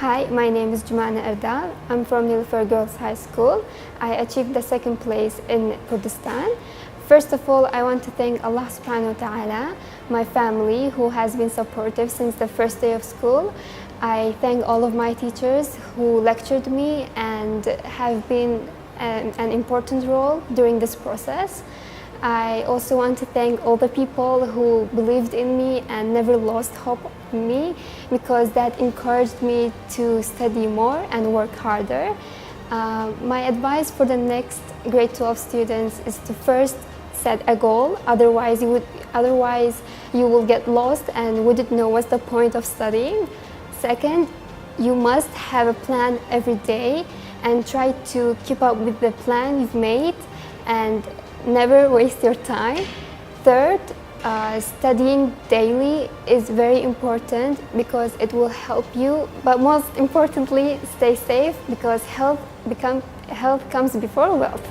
Hi, my name is Joománە ئێرداڵ. I'm from Nilüfer Girls High School. I achieved the second place in Kurdistan. First of all, I want to thank Allah subhanahu wa ta'ala, my family who has been supportive since the first day of school. I thank all of my teachers who lectured me and have been an important role during this process. I also want to thank all the people who believed in me and never lost hope in me, because that encouraged me to study more and work harder. My advice for the next grade 12 students is to first set a goal, otherwise you will get lost and wouldn't know what's the point of studying. Second, you must have a plan every day and try to keep up with the plan you've made and never waste your time. Third, studying daily is very important because it will help you, but most importantly, stay safe because health comes before wealth.